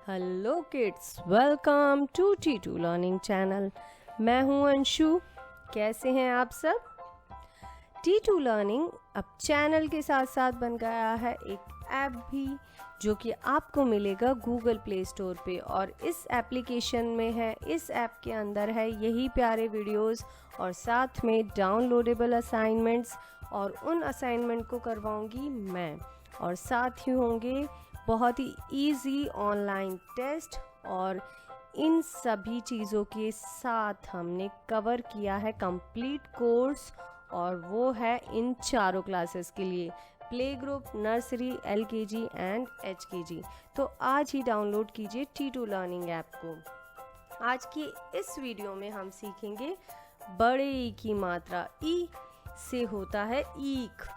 Hello kids, welcome to T2 learning channel. मैं हूं अंशु। कैसे हैं आप सब? T2 लर्निंग अब चैनल के साथ साथ बन गया है एक ऐप भी, जो कि आपको मिलेगा गूगल प्ले स्टोर पे। और इस एप्लीकेशन में है, इस ऐप के अंदर है यही प्यारे वीडियोस और साथ में डाउनलोडेबल असाइनमेंट्स। और उन असाइनमेंट को करवाऊंगी मैं, और साथ ही होंगे बहुत ही इजी ऑनलाइन टेस्ट। और इन सभी चीज़ों के साथ हमने कवर किया है कंप्लीट कोर्स, और वो है इन चारों क्लासेस के लिए, play group, nursery, LKG and HKG। तो आज ही डाउनलोड कीजिए T2 लर्निंग ऐप को। आज की इस वीडियो में हम सीखेंगे बड़े ई की मात्रा। ई से होता है ईक।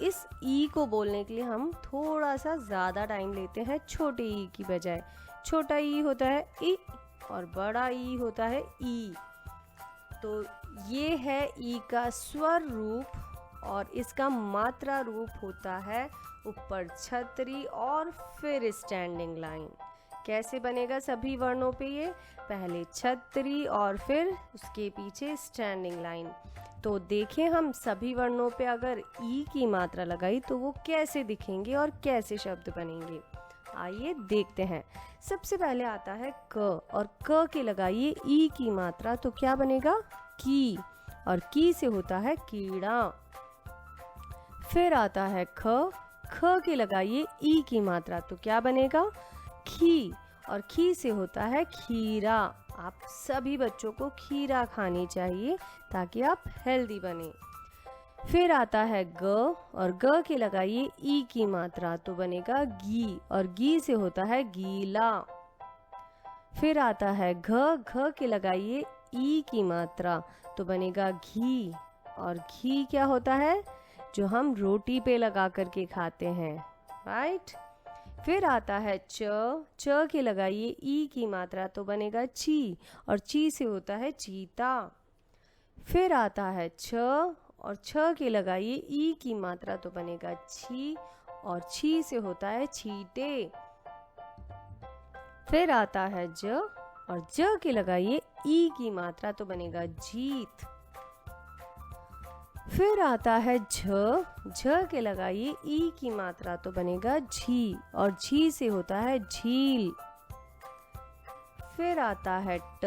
इस ई को बोलने के लिए हम थोड़ा सा ज़्यादा टाइम लेते हैं छोटे ई की बजाय। छोटा ई होता है ई और बड़ा ई होता है ई। तो ये है ई का स्वर रूप, और इसका मात्रा रूप होता है ऊपर छतरी और फिर स्टैंडिंग लाइन। कैसे बनेगा सभी वर्णों पे? ये पहले छतरी और फिर उसके पीछे स्टैंडिंग लाइन। तो देखें, हम सभी वर्णों पे अगर ई की मात्रा लगाई तो वो कैसे दिखेंगे और कैसे शब्द बनेंगे। आइए देखते हैं। सबसे पहले आता है क, और क के लगाइए ई की मात्रा तो क्या बनेगा? की, और की से होता है कीड़ा। फिर आता है ख, ख के लगाइए ई की मात्रा तो क्या बनेगा? खी, और खी से होता है खीरा। आप सभी बच्चों को खीरा खानी चाहिए ताकि आप हेल्दी बने। फिर आता है ग, और ग के लगाइए ई की मात्रा तो बनेगा गी, और गी से होता है गीला। फिर आता है घ, घ के लगाइए ई की मात्रा तो बनेगा घी, और घी क्या होता है? जो हम रोटी पे लगा करके खाते हैं, राइट। फिर आता है च, च के लगाइए ई की मात्रा तो बनेगा ची, और ची से होता है चीता। फिर आता है छ, और छ के लगाइए ई की मात्रा तो बनेगा छी, और छी से होता है चीटे। फिर आता है ज, और ज के लगाइए ई की मात्रा तो बनेगा जीत। फिर आता है झ, झ के लगाइए ई की मात्रा तो बनेगा झी, और झी से होता है झील। फिर आता है ट,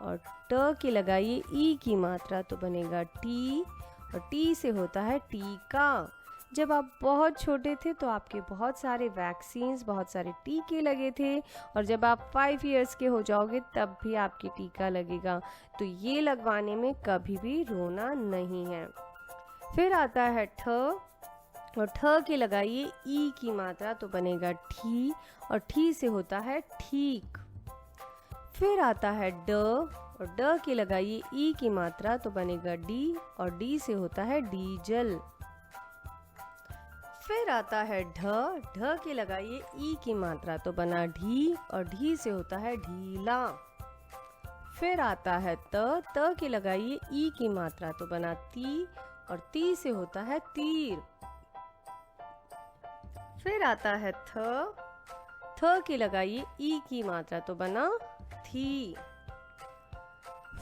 और ट के लगाइए ई की मात्रा तो बनेगा टी, और टी से होता है टीका। जब आप बहुत छोटे थे तो आपके बहुत सारे वैक्सीन्स, बहुत सारे टीके लगे थे, और जब आप 5 इयर्स के हो जाओगे तब भी आपके टीका लगेगा। तो ये लगवाने में कभी भी रोना नहीं है। फिर आता है ठ, और ठ के लगाइए ई की मात्रा तो बनेगा ठी, और ठी से होता है ठीक। फिर आता है ड, और ड के लगाइए ई की मात्रा तो बनेगा डी, और डी से होता है डीजल। फिर आता है ढ, ढ के लगाइए ई की मात्रा तो बना ढी, और ढी से होता है ढीला। फिर आता है त, त के लगाइए ई की मात्रा तो बना ती, और ती से होता है तीर। फिर आता है थ, थ के लगाइए ई की मात्रा तो बना थी।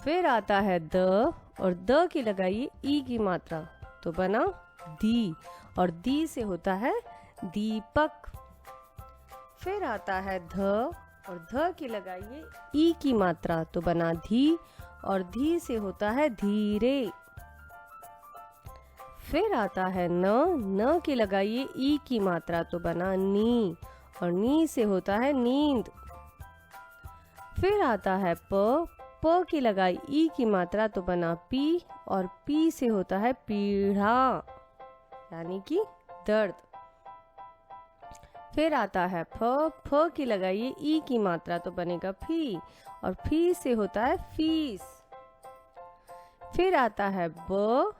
फिर आता है द, और द के लगाइए ई की मात्रा तो बना दी, और दी से होता है दीपक। फिर आता है ध, और ध के लगाइए ई की मात्रा तो बना धी, और धी से होता है धीरे। फिर आता है न, न के लगाइए ई की मात्रा तो बना नी, और नी से होता है नींद। फिर आता है प, प के लगाई ई की मात्रा तो बना पी, और पी से होता है पीढ़ा, यानी कि दर्द। फिर आता है फ, फ की लगाइए ई की मात्रा तो बनेगा फी, और फी से होता है फीस। फिर आता है ब,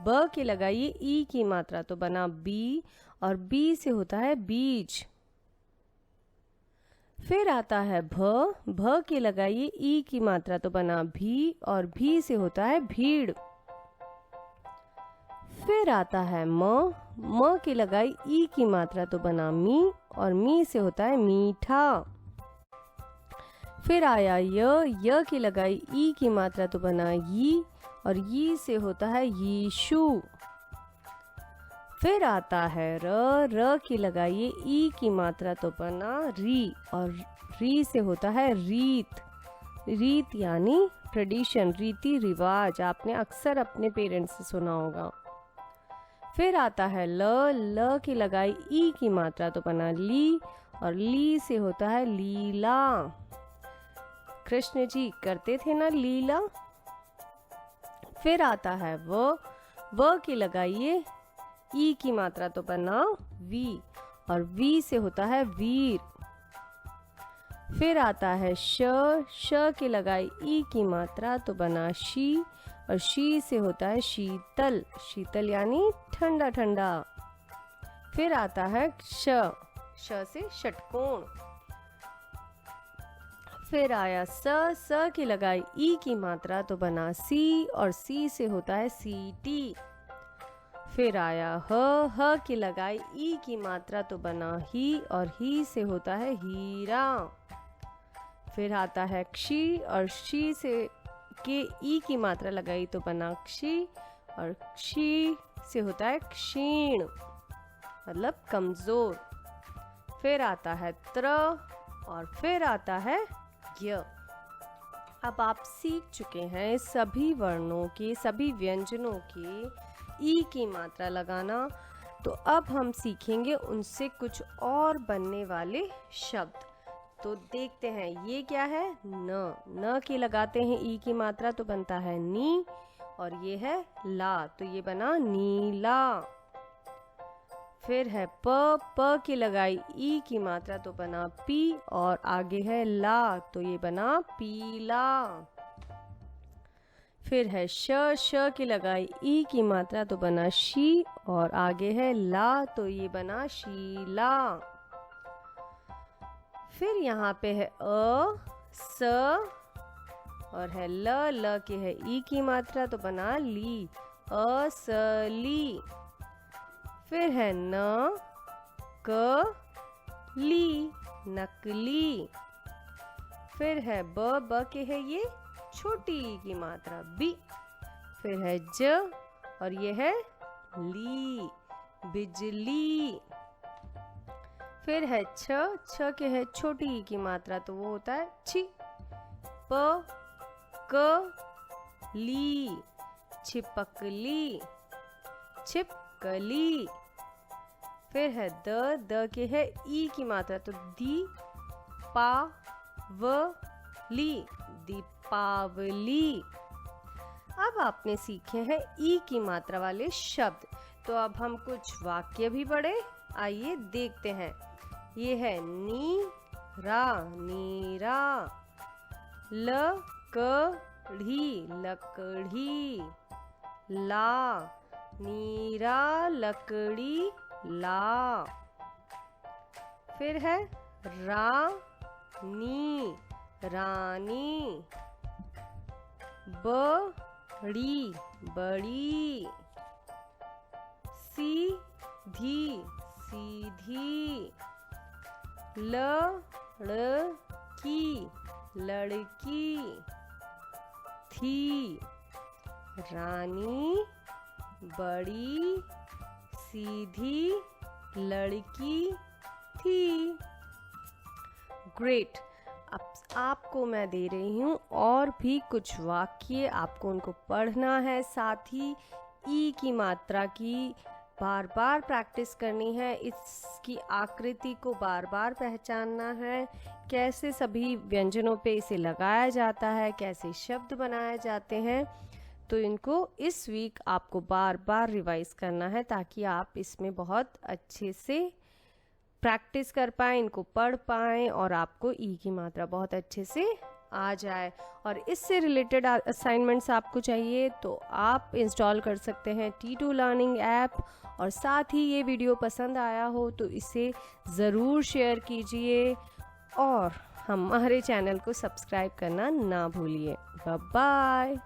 ब के लगाइए ई की मात्रा तो बना बी, और बी से होता है बीज। फिर आता है भ, भ के लगाइए ई की मात्रा तो बना भी, और भी से होता है भीड़। फिर आता है म, म के लगाई ई की मात्रा तो बना मी, और मी से होता है मीठा। फिर आया य की लगाई ई की मात्रा तो बना यी, और यी से होता है यीशु। फिर आता है र की लगाइए ई की मात्रा तो बना री, और री से होता है रीत। रीत यानी ट्रेडिशन, रीति रिवाज, आपने अक्सर अपने पेरेंट्स से सुना होगा। फिर आता है ल की लगाई ई की मात्रा तो बना ली, और ली से होता है लीला। कृष्ण जी करते थे ना लीला। फिर आता है व की लगाइए ई की मात्रा तो बना वी, और वी से होता है वीर। फिर आता है श की लगाई ई की मात्रा तो बना शी, और शी से होता है शीतल। शीतल यानी ठंडा ठंडा। फिर आता है श से षटकोण। फिर आया स की लगाई ई की मात्रा तो बना सी, और सी से होता है सीटी। फिर आया ह की लगाई ई की मात्रा तो बना ही, और ही से होता है हीरा। फिर आता है क्षी, और शी से के ई की मात्रा लगाई तो बना क्षी, और क्षी से होता है क्षीण, मतलब कमजोर। फिर आता है त्र, और फिर आता है य। अब आप सीख चुके हैं सभी वर्णों के, सभी व्यंजनों के ई की मात्रा लगाना। तो अब हम सीखेंगे उनसे कुछ और बनने वाले शब्द। तो देखते हैं ये क्या है। न की लगाते हैं ई की मात्रा तो बनता है नी, और ये है ला तो ये बना नीला। फिर है प की लगाई ई की मात्रा तो बना पी, और आगे है ला तो ये बना पीला। फिर है श की लगाई ई की मात्रा तो बना शी, और आगे है ला तो ये बना शीला। फिर यहाँ पे है स, और है ल के है ई की मात्रा तो बना ली, असली। फिर है न क ली, नकली। फिर है ब के है ये छोटी ई की मात्रा बी। फिर है ज, और ये है ली, बिजली। फिर है छ के है छोटी ई की मात्रा तो वो होता है छी। प क ली, छिपकली, छिपकली। फिर है द के है ई की मात्रा तो दी, पा व ली, दीपावली। अब आपने सीखे हैं ई की मात्रा वाले शब्द, तो अब हम कुछ वाक्य भी पढ़े, आइए देखते हैं। ये है नीरा, नीरा। लकड़ी, लकड़ी। ला, नीरा लकड़ी ला। फिर है रानी, रानी। बड़ी, बड़ी। सीधी, सीधी। लड़की, लड़की। थी, रानी, बड़ी, सीधी, लड़की थी। ग्रेट। अब आपको मैं दे रही हूँ और भी कुछ वाक्य, आपको उनको पढ़ना है, साथ ही ई की मात्रा की बार बार प्रैक्टिस करनी है, इसकी आकृति को बार बार पहचानना है, कैसे सभी व्यंजनों पे इसे लगाया जाता है, कैसे शब्द बनाए जाते हैं। तो इनको इस वीक आपको बार बार रिवाइज करना है ताकि आप इसमें बहुत अच्छे से प्रैक्टिस कर पाएँ, इनको पढ़ पाएँ और आपको ई की मात्रा बहुत अच्छे से आ जाए। और इससे रिलेटेड असाइनमेंट्स आपको चाहिए तो आप इंस्टॉल कर सकते हैं T2 लर्निंग ऐप। और साथ ही ये वीडियो पसंद आया हो तो इसे ज़रूर शेयर कीजिए और हमारे चैनल को सब्सक्राइब करना ना भूलिए। Bye bye.